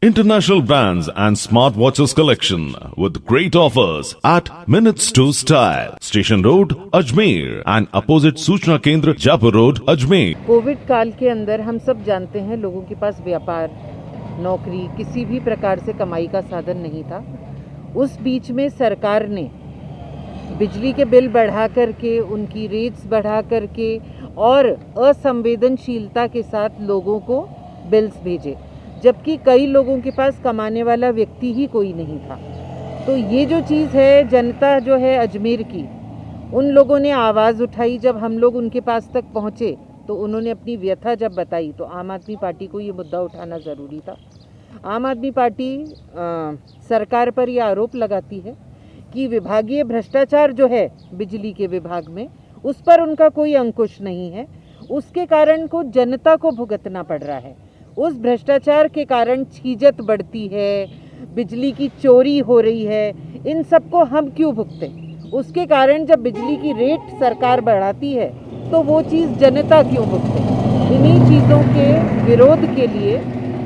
International brands and smartwatches collection with great offers at Minutes to Style, Station Road, Ajmer and opposite सूचना केंद्र, Jaipur Road, Ajmer। Covid काल के अंदर हम सब जानते हैं लोगों के पास व्यापार, नौकरी, किसी भी प्रकार से कमाई का साधन नहीं था। उस बीच में सरकार ने बिजली के बिल बढ़ा करके, उनकी रेट्स बढ़ा करके और असंवेदनशीलता के साथ लोगों को बिल्स भेजे, जबकि कई लोगों के पास कमाने वाला व्यक्ति ही कोई नहीं था। तो ये जो चीज़ है, जनता जो है अजमेर की, उन लोगों ने आवाज़ उठाई। जब हम लोग उनके पास तक पहुँचे तो उन्होंने अपनी व्यथा जब बताई, तो आम आदमी पार्टी को ये मुद्दा उठाना ज़रूरी था। आम आदमी पार्टी सरकार पर ये आरोप लगाती है कि विभागीय भ्रष्टाचार जो है बिजली के विभाग में, उस पर उनका कोई अंकुश नहीं है। उसके कारण को जनता को भुगतना पड़ रहा है। उस भ्रष्टाचार के कारण छीजत बढ़ती है, बिजली की चोरी हो रही है, इन सबको हम क्यों भुगते? उसके कारण जब बिजली की रेट सरकार बढ़ाती है तो वो चीज़ जनता क्यों भुगते? इन्हीं चीज़ों के विरोध के लिए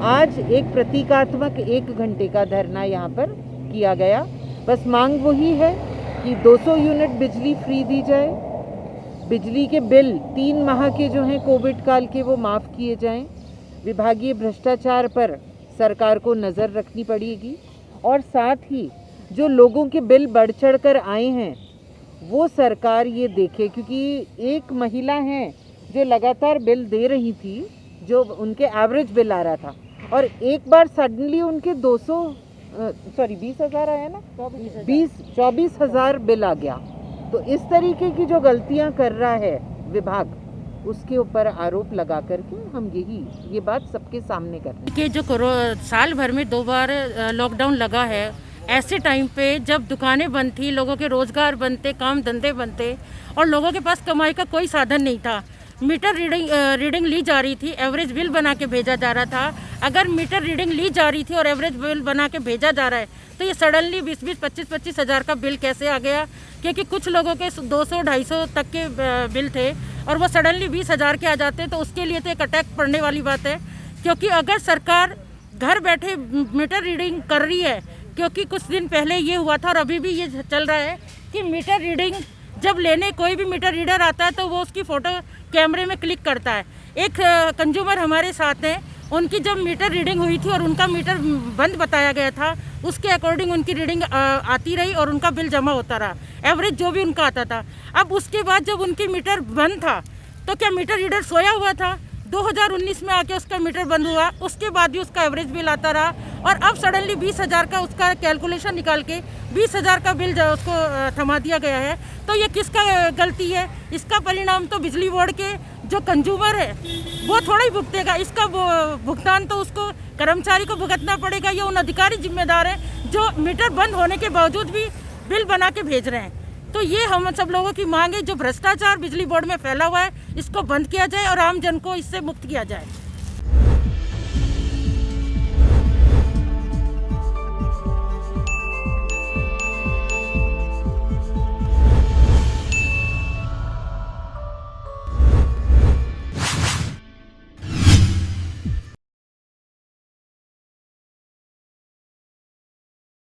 आज एक प्रतीकात्मक 1 घंटे का धरना यहाँ पर किया गया। बस मांग वही है कि 200 यूनिट बिजली फ्री दी जाए, बिजली के बिल 3 माह के जो हैं कोविड काल के, वो माफ़ किए जाएं। विभागीय भ्रष्टाचार पर सरकार को नज़र रखनी पड़ेगी और साथ ही जो लोगों के बिल बढ़ चढ़ कर आए हैं वो सरकार ये देखे, क्योंकि एक महिला हैं जो लगातार बिल दे रही थी, जो उनके एवरेज बिल आ रहा था, और एक बार सडनली उनके 20,000 आया ना, 24,000 बिल आ गया। तो इस तरीके की जो गलतियां कर रहा है विभाग, उसके ऊपर आरोप लगा करके हम ये बात सबके सामने कर रहे हैं कि जो साल भर में 2 बार लॉकडाउन लगा है, ऐसे टाइम पे जब दुकानें बंद थी, लोगों के रोजगार बंद थे, काम धंधे बंद थे और लोगों के पास कमाई का कोई साधन नहीं था। मीटर रीडिंग ली जा रही थी, एवरेज बिल बना के भेजा जा रहा था। अगर मीटर रीडिंग ली जा रही थी और एवरेज बिल बना के भेजा जा रहा है तो ये सडनली 20-20, 25-25 हज़ार का बिल कैसे आ गया? क्योंकि कुछ लोगों के 200-250 तक के बिल थे और वो सडनली 20,000 के आ जाते, तो उसके लिए तो एक अटैक पड़ने वाली बात है। क्योंकि अगर सरकार घर बैठे मीटर रीडिंग कर रही है, क्योंकि कुछ दिन पहले ये हुआ था और अभी भी ये चल रहा है कि मीटर रीडिंग जब लेने कोई भी मीटर रीडर आता है तो वो उसकी फ़ोटो कैमरे में क्लिक करता है। एक कंज्यूमर हमारे साथ हैं, उनकी जब मीटर रीडिंग हुई थी और उनका मीटर बंद बताया गया था, उसके अकॉर्डिंग उनकी रीडिंग आती रही और उनका बिल जमा होता रहा, एवरेज जो भी उनका आता था। अब उसके बाद जब उनकी मीटर बंद था तो क्या मीटर रीडर सोया हुआ था? 2019 में आके उसका मीटर बंद हुआ, उसके बाद भी उसका एवरेज बिल आता रहा और अब सडनली 20,000 का उसका कैलकुलेशन निकाल के 20,000 का बिल उसको थमा दिया गया है। तो ये किसका गलती है? इसका परिणाम तो बिजली बोर्ड के जो कंज्यूमर है वो थोड़ा ही भुगतेगा। इसका भुगतान तो उसको कर्मचारी को भुगतना पड़ेगा। ये उन अधिकारी जिम्मेदार हैं जो मीटर बंद होने के बावजूद भी बिल बना के भेज रहे हैं। तो ये हम सब लोगों की मांग है, जो भ्रष्टाचार बिजली बोर्ड में फैला हुआ है इसको बंद किया जाए और आम जन को इससे मुक्त किया जाए।